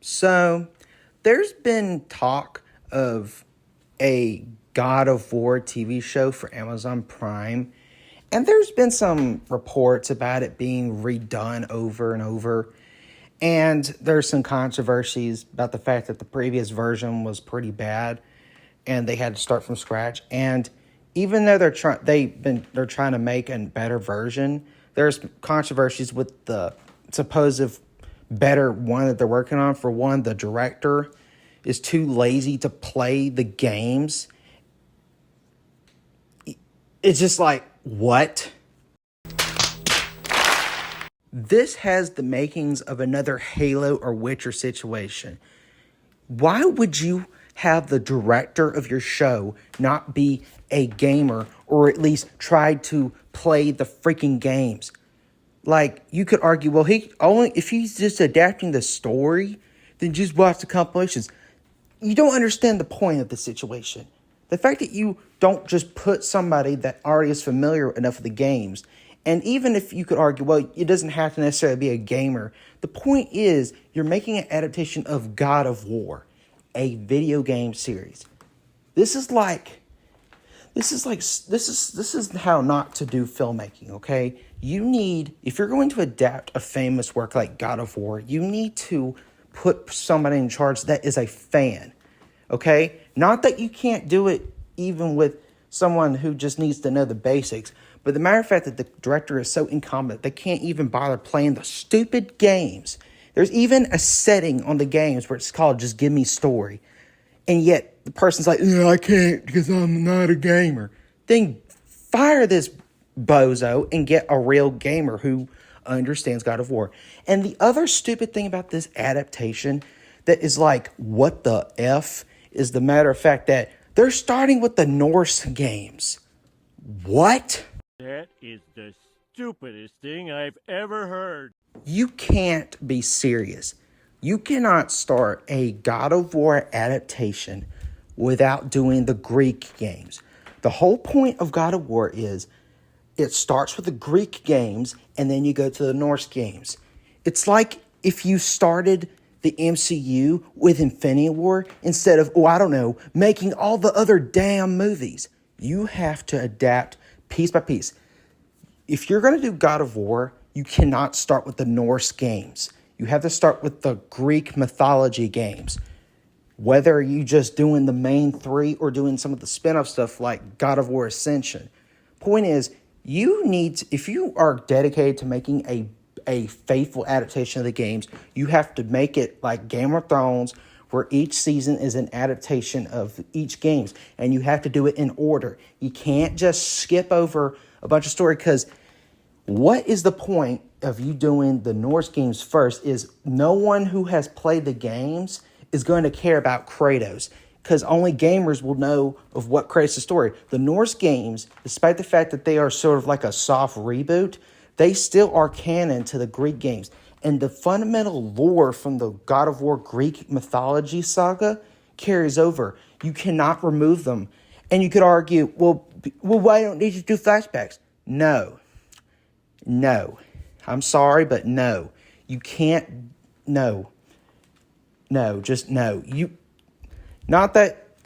So, there's been talk of a God of War TV show for Amazon Prime, and there's been some reports about it being redone over and over. And there's some controversies about the fact that the previous version was pretty bad and they had to start from scratch. And even though they're trying to make a better version, there's controversies with the supposed better one that they're working on. For one, the director is too lazy to play the games. It's just like, what? This has the makings of another Halo or Witcher situation. Why would you have the director of your show not be a gamer or at least try to play the freaking games? Like, you could argue, well, if he's just adapting the story, then just watch the compilations. You don't understand the point of the situation. The fact that you don't just put somebody that already is familiar enough with the games, and even if you could argue, well, it doesn't have to necessarily be a gamer. The point is, you're making an adaptation of God of War, a video game series. This is how not to do filmmaking, okay? If you're going to adapt a famous work like God of War, you need to put somebody in charge that is a fan, okay? Not that you can't do it even with someone who just needs to know the basics, but the matter of fact that the director is so incompetent, they can't even bother playing the stupid games. There's even a setting on the games where it's called Just Give Me Story. And yet the person's like, no, I can't because I'm not a gamer. Then fire this bozo and get a real gamer who understands God of War. And the other stupid thing about this adaptation that is like, what the F, is the matter of fact that they're starting with the Norse games. What? That is the stupidest thing I've ever heard. You can't be serious. You cannot start a God of War adaptation without doing the Greek games. The whole point of God of War is it starts with the Greek games and then you go to the Norse games. It's like if you started the MCU with Infinity War instead of, making all the other damn movies. You have to adapt piece by piece. If you're going to do God of War, you cannot start with the Norse games. You have to start with the Greek mythology games. Whether you just doing the main three or doing some of the spin-off stuff like God of War Ascension. Point is, if you are dedicated to making a faithful adaptation of the games, you have to make it like Game of Thrones, where each season is an adaptation of each games, and you have to do it in order. You can't just skip over a bunch of story, because what is the point of you doing the Norse games first is no one who has played the games is going to care about Kratos, because only gamers will know of what Kratos' story. The Norse games, despite the fact that they are sort of like a soft reboot, they still are canon to the Greek games. And the fundamental lore from the God of War Greek mythology saga carries over. You cannot remove them. And you could argue, well, why don't you do flashbacks? No. I'm sorry, but no. You can't. No. Just no. Not that.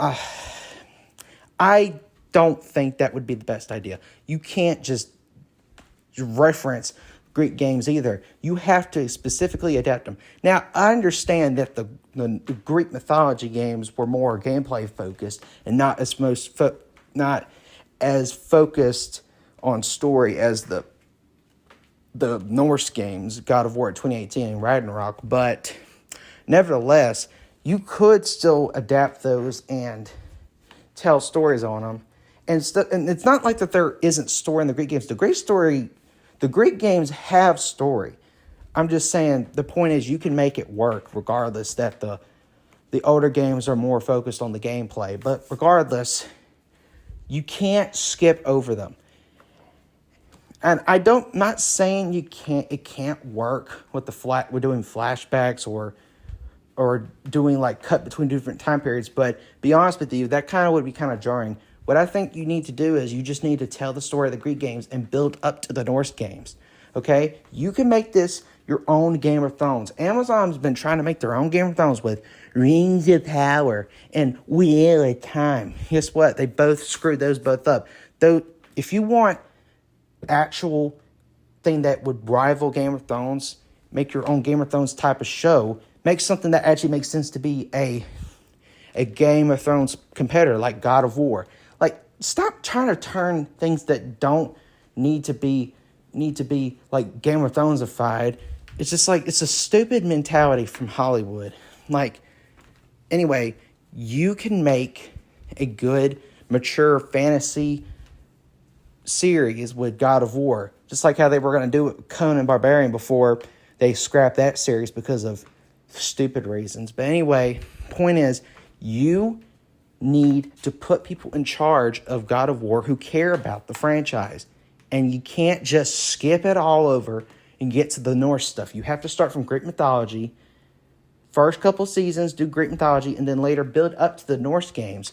I don't think that would be the best idea. You can't just reference Greek games either. You have to specifically adapt them. Now, I understand that the Greek mythology games were more gameplay focused and not as focused on story as the Norse games, God of War 2018 and Ragnarok, but nevertheless, you could still adapt those and tell stories on them. And it's not like that there isn't story in the Greek games. The Greek games have story. I'm just saying the point is you can make it work regardless that the older games are more focused on the gameplay. But regardless, you can't skip over them. And not saying it can't work with we're doing flashbacks or doing like cut between different time periods, but be honest with you, that kind of would be kind of jarring. What I think you need to do is you just need to tell the story of the Greek games and build up to the Norse games. Okay? You can make this your own Game of Thrones. Amazon's been trying to make their own Game of Thrones with Rings of Power and Wheel of Time. Guess what? They both screwed those both up. Though, if you want actual thing that would rival Game of Thrones, make your own Game of Thrones type of show, make something that actually makes sense to be a Game of Thrones competitor like God of War. Like, stop trying to turn things that don't need to be like Game of Thronesified. It's just like, it's a stupid mentality from Hollywood. Like, anyway, you can make a good, mature fantasy series with God of War, just like how they were going to do it with Conan Barbarian before they scrapped that series because of stupid reasons. But anyway, point is, you need to put people in charge of God of War who care about the franchise. And you can't just skip it all over and get to the Norse stuff. You have to start from Greek mythology. First couple seasons, do Greek mythology, and then later build up to the Norse games.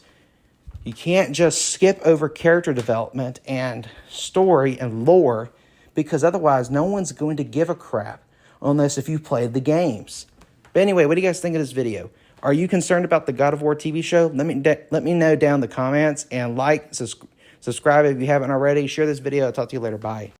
You can't just skip over character development and story and lore, because otherwise no one's going to give a crap unless if you played the games. But anyway, what do you guys think of this video? Are you concerned about the God of War TV show? Let me know down in the comments, and like, subscribe if you haven't already. Share this video. I'll talk to you later. Bye.